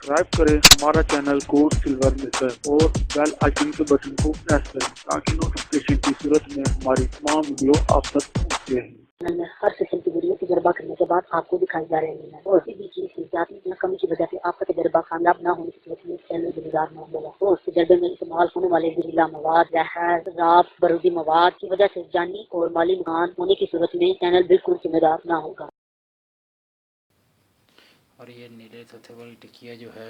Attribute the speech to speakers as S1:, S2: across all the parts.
S1: Subscribe करें हमारा channel code silver मिलकर और बेल आइकन के बटन को प्रेस करें ताकि नोटिफिकेशन की सूरत में हमारी तमाम वीडियो आप तक पहुँचते हैं।
S2: में हर किस्म की वीडियो तजर्बा करने के बाद आपको दिखाई जा रही है और किसी भी चीज की जाती या कमी की वजह से आपका तजर्बा कामयाब न होने की सूरत में चैनल जिम्मेदार न होगा और तजर्बे में इस्तेमाल होने वाले जहरीला मवाद, जहर, शराब, बारूदी मवाद की वजह से जानी और माली नुकसान होने की सूरत में चैनल बिल्कुल जिम्मेदार न होगा।
S3: और ये नीले तोते वाली टिकिया जो है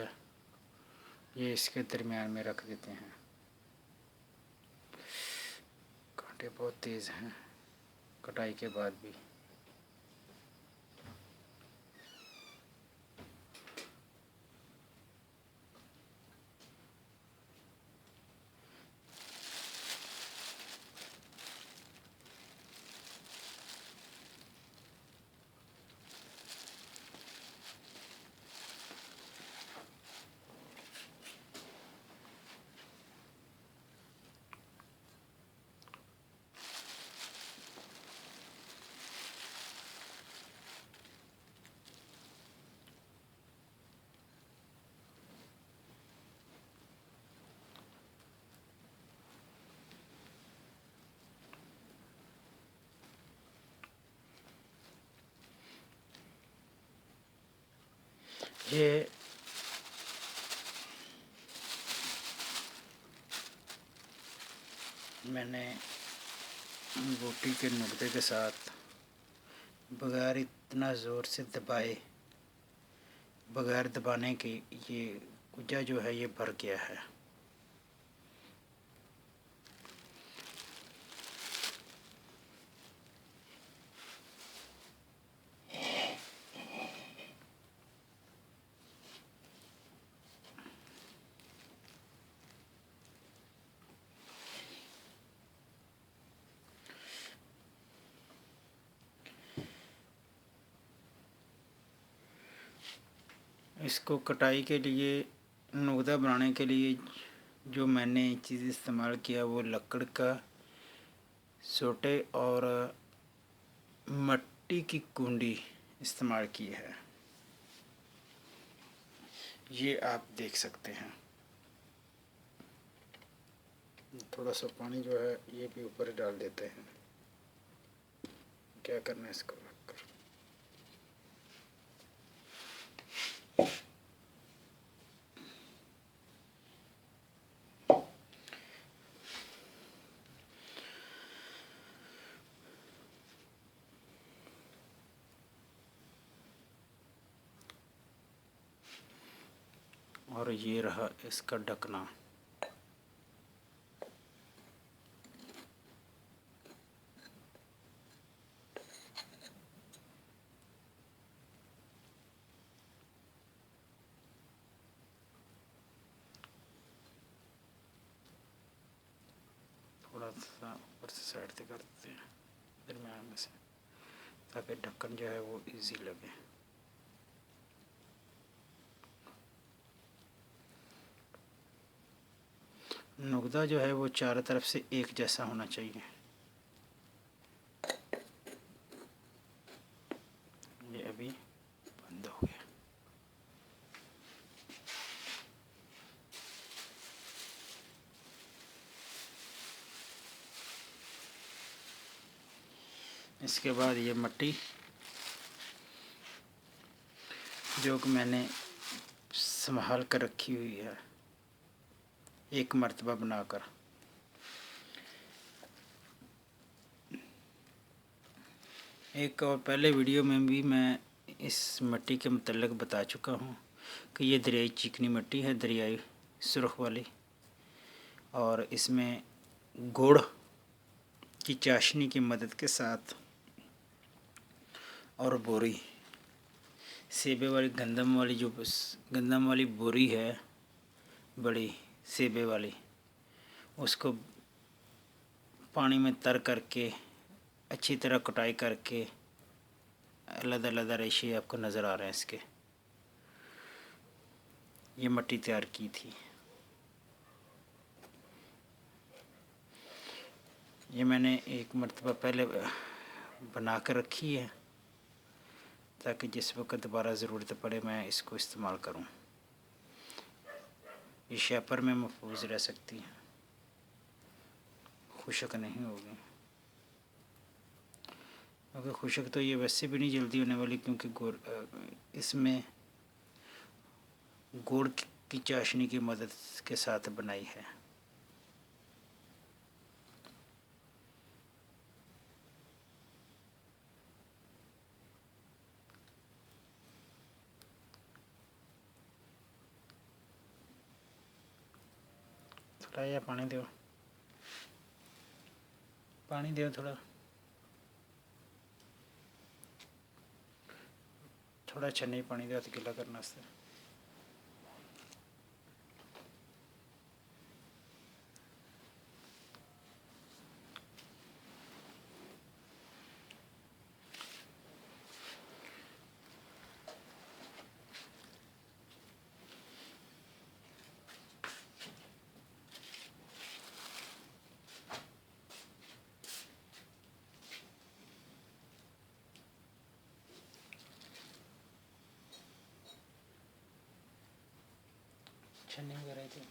S3: ये इसके दरमियान में रख देते हैं। कांटे बहुत तेज़ हैं कटाई के बाद भी। ये मैंने बोटी के नुक्ते के साथ बगैर इतना ज़ोर से दबाए, बगैर दबाने के ये कुजा जो है ये भर गया है। इसको कटाई के लिए, नुकदा बनाने के लिए जो मैंने चीज़ इस्तेमाल किया वो लकड़ का सोटे और मिट्टी की कुंडी इस्तेमाल की है। ये आप देख सकते हैं। थोड़ा सा पानी जो है ये भी ऊपर डाल देते हैं। क्या करना है इसको रखकर। और ये रहा इसका ढकना। थोड़ा सा ऊपर से साइड से करते हैं दरम्यान में से, ताकि ढक्कन जो है वो इजी लगे। नुकदा जो है वो चारों तरफ से एक जैसा होना चाहिए। ये अभी बंद हो गया। इसके बाद ये मिट्टी जो कि मैंने संभाल कर रखी हुई है एक मर्तबा बनाकर, एक और पहले वीडियो में भी मैं इस मिट्टी के मतलब बता चुका हूँ कि ये दरियाई चिकनी मिट्टी है, दरियाई सुर्ख वाली, और इसमें गुड़ की चाशनी की मदद के साथ और बोरी, सेबे वाली गंदम वाली, जो गंदम वाली बोरी है बड़ी सेबे वाली, उसको पानी में तर करके अच्छी तरह कुटाई करके अलग-अलग रेशे आपको नज़र आ रहे हैं इसके, ये मिट्टी तैयार की थी। ये मैंने एक मरतबा पहले बना कर रखी है ताकि जिस वक्त दोबारा ज़रूरत पड़े मैं इसको इस्तेमाल करूं। ये शैपर में महफूज रह सकती हैं, खुशक नहीं होगी। क्योंकि खुशक तो ये वैसे भी नहीं जल्दी होने वाली, क्योंकि इसमें गुड़ की चाशनी की मदद के साथ बनाई है। थोड़ा या पानी दो, पानी दो थोड़ा, थोड़ा छन्नी पानी दो हत्थ गिला करने वास्ते। छन्नी वगैरह थी।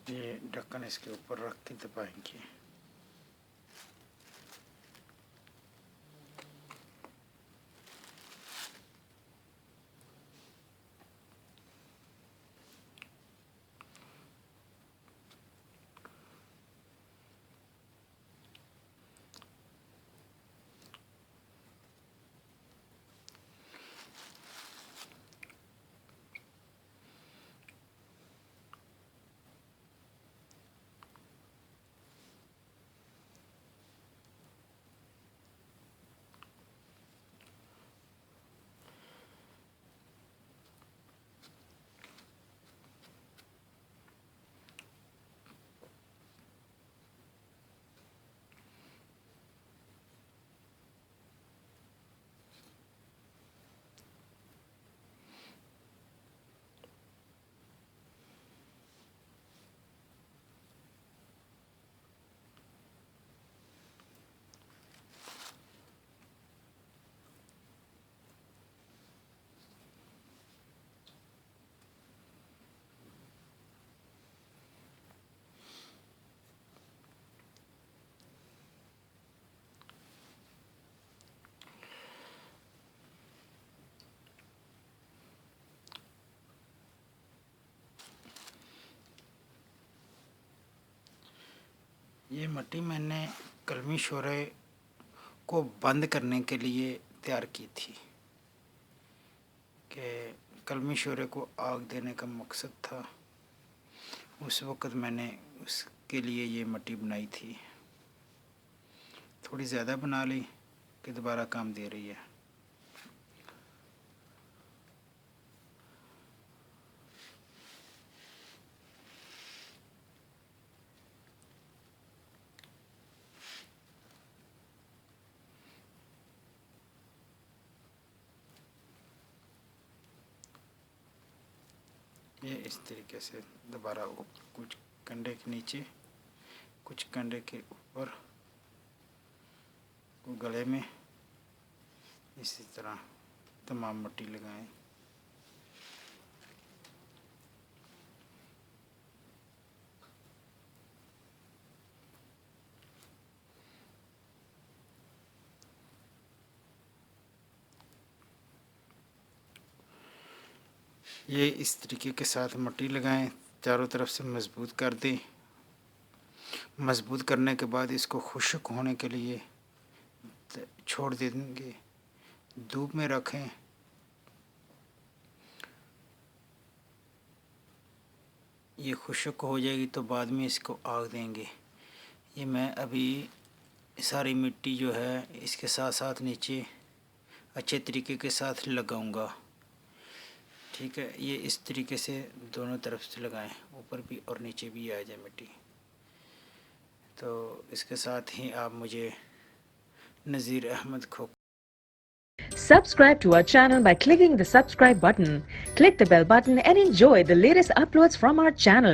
S3: ये ढक्कन इसके ऊपर रख के दबाएंगे। ये मट्टी मैंने कलमी शोरे को बंद करने के लिए तैयार की थी, कि कलमी शोरे को आग देने का मकसद था। उस वक़्त मैंने उसके लिए ये मट्टी बनाई थी। थोड़ी ज़्यादा बना ली कि दोबारा काम दे रही है। ये इस तरीके से दोबारा कुछ कंडे के नीचे, कुछ कंडे के ऊपर, गले में, इसी तरह तमाम मिट्टी लगाएं। ये इस तरीके के साथ मिट्टी लगाएं, चारों तरफ से मज़बूत कर दें। मज़बूत करने के बाद इसको खुश्क होने के लिए छोड़ देंगे, धूप में रखें। ये खुश्क हो जाएगी तो बाद में इसको आग देंगे। ये मैं अभी सारी मिट्टी जो है इसके साथ साथ नीचे अच्छे तरीके के साथ लगाऊंगा। ठीक है, ये इस तरीके से दोनों तरफ से लगाएं, ऊपर भी और नीचे भी आ जाए मिट्टी। तो इसके साथ ही आप मुझे नज़ीर अहमद खो
S4: Subscribe to our channel by clicking the subscribe button. Click the bell button and enjoy the latest uploads from our channel.